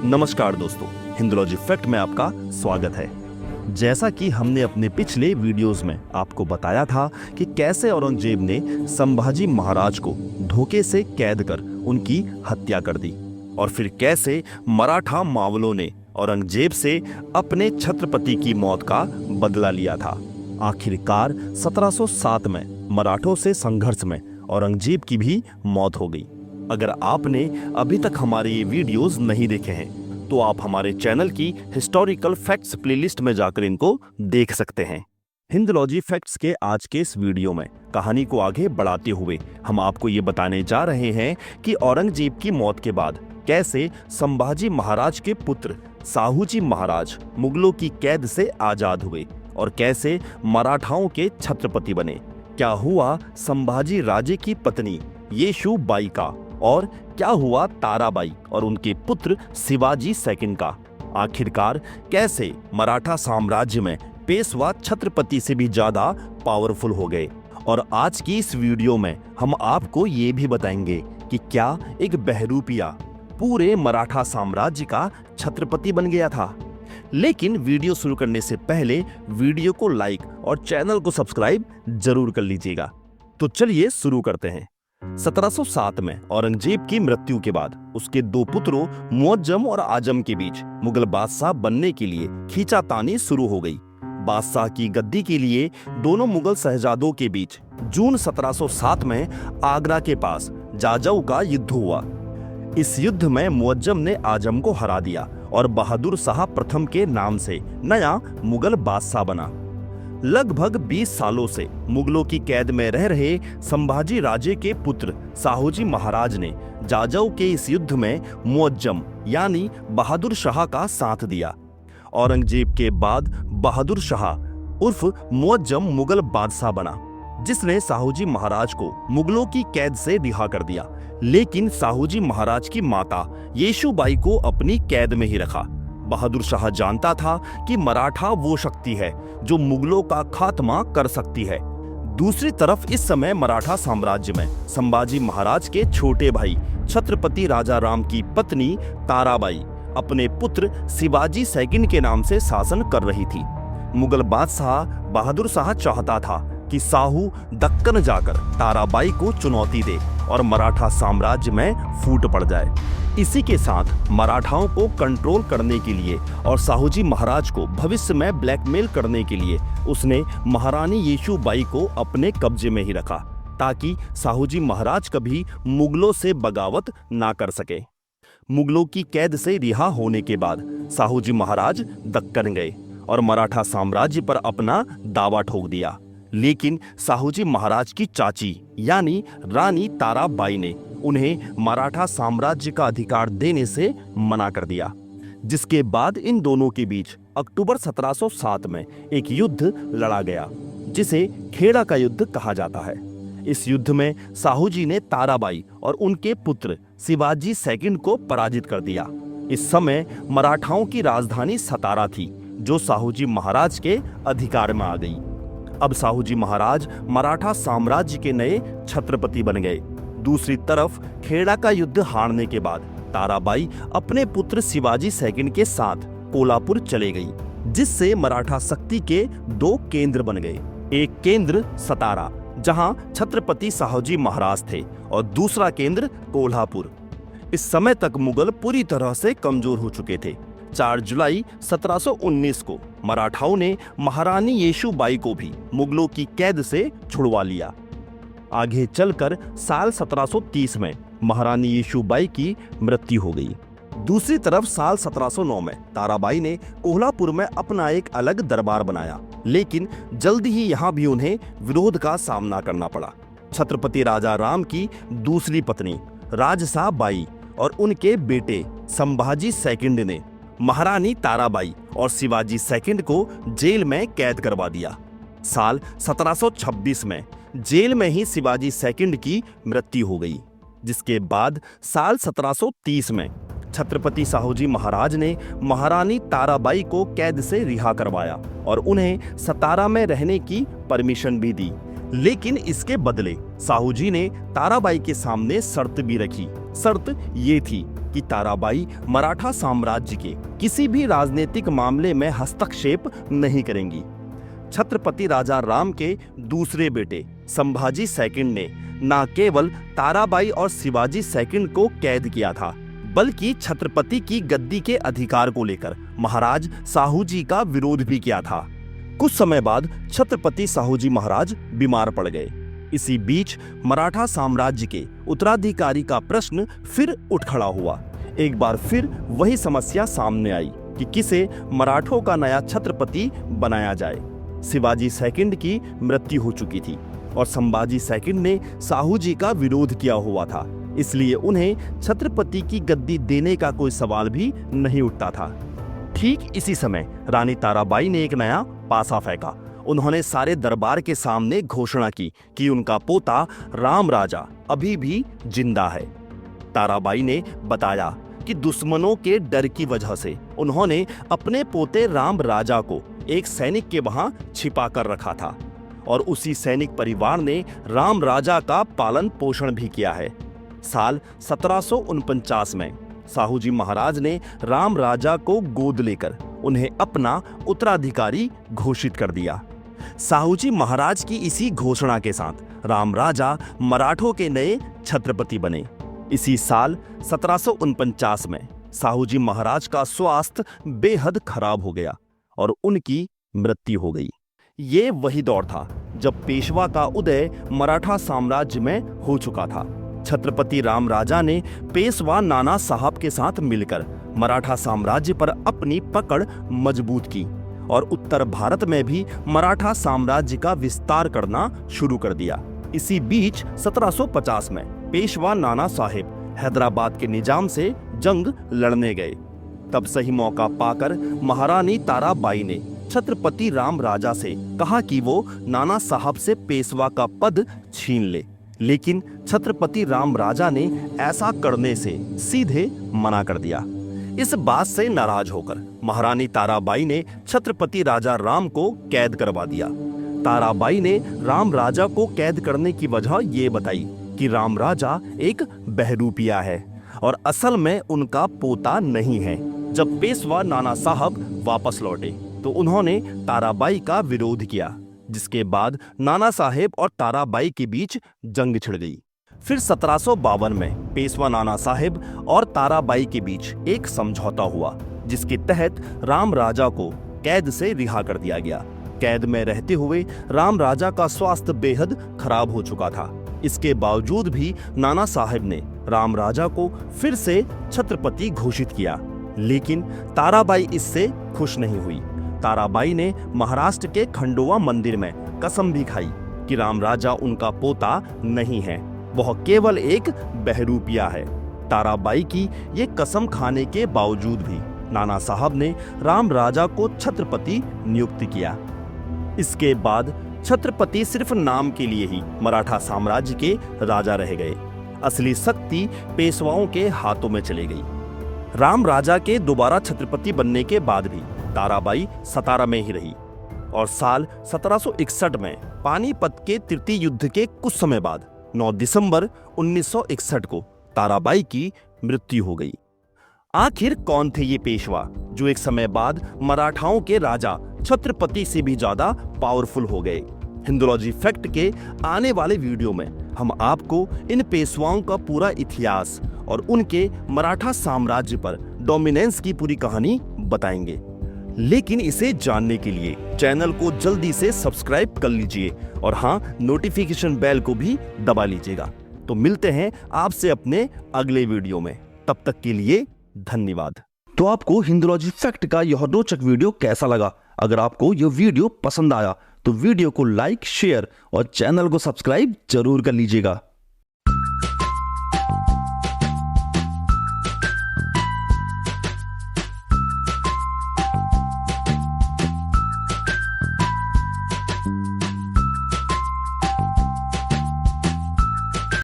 नमस्कार दोस्तों, हिंदुलॉजी फैक्ट में आपका स्वागत है। जैसा कि हमने अपने पिछले वीडियोस में आपको बताया था कि कैसे औरंगजेब ने संभाजी महाराज को धोखे से कैद कर उनकी हत्या कर दी और फिर कैसे मराठा मावलों ने औरंगजेब से अपने छत्रपति की मौत का बदला लिया था। आखिरकार 1707 में मराठों से संघर्ष में औरंगजेब की भी मौत हो गई। अगर आपने अभी तक हमारे ये वीडियोस नहीं देखे हैं तो आप हमारे चैनल की हिस्टोरिकल फैक्ट्स प्लेलिस्ट में जाकर इनको देख सकते हैं। हिंदुलॉजी फैक्ट्स के आज के इस वीडियो में कहानी को आगे बढ़ाते हुए हम आपको ये बताने जा रहे हैं कि औरंगजेब की मौत के बाद कैसे संभाजी महाराज के पुत्र साहूजी महाराज मुगलों की कैद से आजाद हुए और कैसे मराठाओं के छत्रपति बने। क्या हुआ संभाजी राजे की पत्नी येशू बाई का और क्या हुआ ताराबाई और उनके पुत्र शिवाजी सेकंड का। आखिरकार कैसे मराठा साम्राज्य में पेशवा छत्रपति से भी ज्यादा पावरफुल हो गए। और आज की इस वीडियो में हम आपको ये भी बताएंगे कि क्या एक बहरूपिया पूरे मराठा साम्राज्य का छत्रपति बन गया था। लेकिन वीडियो शुरू करने से पहले वीडियो को लाइक और चैनल को सब्सक्राइब जरूर कर लीजिएगा। तो चलिए शुरू करते हैं। 1707 में औरंगजेब की मृत्यु के बाद उसके दो पुत्रों मुअज्जम और आजम के बीच मुगल बादशाह बनने के लिए खींचातानी शुरू हो गई। बादशाह की गद्दी के लिए दोनों मुगल शहजादों के बीच जून 1707 में आगरा के पास जाजऊ का युद्ध हुआ। इस युद्ध में मुअज्जम ने आजम को हरा दिया और बहादुर शाह प्रथम के नाम से नया मुगल बादशाह बना। लगभग 20 सालों से मुगलों की कैद में रह रहे संभाजी राजे के पुत्र साहूजी महाराज ने जाजऊ के इस युद्ध में मुअज्जम यानी बहादुर शाह का साथ दिया। औरंगजेब के बाद बहादुर शाह उर्फ मुअज्जम मुगल बादशाह बना, जिसने साहूजी महाराज को मुगलों की कैद से रिहा कर दिया। लेकिन साहूजी महाराज की माता येशू बाई को अपनी कैद में ही रखा। बहादुर शाह जानता था कि मराठा वो शक्ति है जो मुगलों का खात्मा कर सकती है। दूसरी तरफ इस समय मराठा साम्राज्य में संभाजी महाराज के छोटे भाई छत्रपति राजा राम की पत्नी ताराबाई अपने पुत्र शिवाजी सेकंड के नाम से शासन कर रही थी। मुगल बादशाह बहादुर शाह चाहता था कि साहू दक्कन जाकर ताराबाई को चुनौती दे और मराठा साम्राज्य में फूट पड़ जाए। इसी के साथ मराठाओं को कंट्रोल करने के लिए और साहूजी महाराज को भविष्य में ब्लैकमेल करने के लिए उसने महारानी येशू बाई को अपने कब्जे में ही रखा, ताकि साहूजी महाराज कभी मुगलों से बगावत ना कर सके। मुगलों की कैद से रिहा होने के बाद साहूजी महाराज दक्कन गए और मराठा साम्राज्य पर अपना दावा ठोक दिया। लेकिन साहूजी महाराज की चाची यानी रानी ताराबाई ने उन्हें मराठा साम्राज्य का अधिकार देने से मना कर दिया, जिसके बाद इन दोनों के बीच अक्टूबर 1707 में एक युद्ध लड़ा गया, जिसे खेड़ा का युद्ध कहा जाता है। इस युद्ध में साहूजी ने ताराबाई और उनके पुत्र शिवाजी सेकंड को पराजित कर दिया। इस समय मराठाओं की राजधानी सतारा थी, जो साहूजी महाराज के अधिकार में आ गई। अब साहूजी महाराज मराठा साम्राज्य के नए छत्रपति बन गए। दूसरी तरफ खेड़ा का युद्ध हारने के बाद ताराबाई अपने पुत्र शिवाजी सेकंड के साथ कोल्हापुर चले गई, जिससे मराठा शक्ति के दो केंद्र बन गए। एक केंद्र सतारा, जहां छत्रपति साहूजी महाराज थे, और दूसरा केंद्र कोल्हापुर। इस समय तक मुगल पूरी तरह से कमजोर हो चुके थे। 4 जुलाई 1719 को मराठाओं ने महारानी येशू बाई को भी मुगलों की कैद से छुड़वा लिया। आगे चलकर साल 1730 में महारानी येशू बाई की मृत्यु हो गई। दूसरी तरफ साल 1709 में ताराबाई ने कोल्हापुर में अपना एक अलग दरबार बनाया, लेकिन जल्द ही यहाँ भी उन्हें विरोध का सामना करना पड़ा। छत्रपति राजा राम की दूसरी पत्नी राजशाह बाई और उनके बेटे संभाजी सेकंड ने महारानी ताराबाई और शिवाजी सेकंड को जेल में कैद करवा दिया। साल 1726 में जेल में ही शिवाजी सेकंड की मृत्यु हो गई, जिसके बाद साल 1730 में छत्रपति साहूजी महाराज ने महारानी ताराबाई को कैद से रिहा करवाया और उन्हें सतारा में रहने की परमिशन भी दी। लेकिन इसके बदले साहू जी ने ताराबाई के सामने शर्त भी रखी। शर्त ये थी कि ताराबाई मराठा साम्राज्य के किसी भी राजनीतिक मामले में हस्तक्षेप नहीं करेंगी। छत्रपति राजा राम के दूसरे बेटे संभाजी सेकंड ने न केवल ताराबाई और शिवाजी सेकंड को कैद किया था, बल्कि छत्रपति की गद्दी के अधिकार को लेकर महाराज साहू जी का विरोध भी किया था। कुछ समय बाद छत्रपति साहू जी महाराज बीमार पड़ गए। इसी बीच मराठा साम्राज्य के उत्तराधिकारी का प्रश्न फिर उठ खड़ा हुआ। एक बार फिर वही समस्या सामने आई कि किसे मराठों का नया छत्रपति बनाया जाए। शिवाजी सेकंड की मृत्यु हो चुकी थी और संभाजी सेकंड ने साहू जी का विरोध किया हुआ था, इसलिए उन्हें छत्रपति की गद्दी देने का कोई सवाल भी नहीं उठता था। ठीक इसी समय रानी ताराबाई ने एक नया पासा फेंका। उन्होंने सारे दरबार के सामने घोषणा की कि उनका पोता राम राजा अभी भी जिंदा है। ताराबाई ने बताया कि दुश्मनों के डर की वजह से उन्होंने अपने पोते राम राजा को एक सैनिक के वहां छिपा कर रखा था और उसी सैनिक परिवार ने राम राजा का पालन पोषण भी किया है। साल 1749 में साहू जी महाराज ने राम राजा को गोद लेकर उन्हें अपना उत्तराधिकारी घोषित कर दिया। साहू जी महाराज की इसी घोषणा के साथ राम राजा मराठों के नए छत्रपति बने। इसी साल 1749 में साहू जी महाराज का स्वास्थ्य बेहद खराब हो गया और उनकी मृत्यु हो गई। ये वही दौर था जब पेशवा का उदय मराठा साम्राज्य में हो चुका था। छत्रपति राम राजा ने पेशवा नाना साहब के साथ मिलकर मराठा साम्राज्य पर अपनी पकड़ मजबूत की और उत्तर भारत में भी मराठा साम्राज्य का विस्तार करना शुरू कर दिया। इसी बीच 1750 में पेशवा नाना साहेब हैदराबाद के निजाम से जंग लड़ने गए। तब सही मौका पाकर महारानी ताराबाई ने छत्रपति राम राजा से कहा कि वो नाना साहब से पेशवा का पद छीन ले, लेकिन छत्रपति राम राजा ने ऐसा करने से सीधे मना कर दिया। इस बात से नाराज होकर महारानी ताराबाई ने छत्रपति राजा राम को कैद करवा दिया। ताराबाई ने राम राजा को कैद करने की वजह ये बताई कि राम राजा एक बहरूपिया है और असल में उनका पोता नहीं है। जब पेशवा नाना साहब वापस लौटे तो उन्होंने ताराबाई का विरोध किया, जिसके बाद नाना साहेब और ताराबाई के बीच जंग छिड़ गई। फिर 1752 में पेशवा नाना साहेब और ताराबाई के बीच एक समझौता हुआ, जिसके तहत राम राजा को कैद से रिहा कर दिया गया। कैद में रहते हुए राम राजा का स्वास्थ्य बेहद खराब हो चुका था। इसके बावजूद भी नाना साहेब ने राम राजा को फिर से छत्रपति घोषित किया, लेकिन ताराबाई इससे खुश नहीं हुई। ताराबाई ने महाराष्ट्र के खंडोवा मंदिर में कसम भी खाई कि राम राजा उनका पोता नहीं है, वह केवल एक बहरूपिया है। ताराबाई की ये कसम खाने के बावजूद भी नाना साहब ने राम राजा को छत्रपति नियुक्त किया। इसके बाद छत्रपति सिर्फ नाम के लिए ही मराठा साम्राज्य के राजा रह गए। असली शक्ति पेशवाओं के हाथों में चली गई। राम राजा के दोबारा छत्रपति बनने के बाद भी ताराबाई सतारा में ही रही और साल 1761 में पानीपत के तृतीय युद्ध के कुछ समय बाद 9 दिसंबर 1961 को ताराबाई की मृत्यु हो गई। आखिर कौन थे ये पेशवा जो एक समय बाद मराठाओं के राजा छत्रपति से भी ज्यादा पावरफुल हो गए? हिंदुलॉजी फैक्ट के आने वाले वीडियो में हम आपको इन पेशवाओं का पूरा इतिहास और उनके मराठा साम्राज्य पर डोमिनेंस की पूरी कहानी बताएंगे। लेकिन इसे जानने के लिए चैनल को जल्दी से सब्सक्राइब कर लीजिए और हाँ, नोटिफिकेशन बेल को भी दबा लीजिएगा। तो मिलते हैं आपसे अपने अगले वीडियो में, तब तक के लिए धन्यवाद। तो आपको हिंदुलॉजी फैक्ट का यह रोचक वीडियो कैसा लगा? अगर आपको यह वीडियो पसंद आया तो वीडियो को लाइक, शेयर और चैनल को सब्सक्राइब जरूर कर लीजिएगा।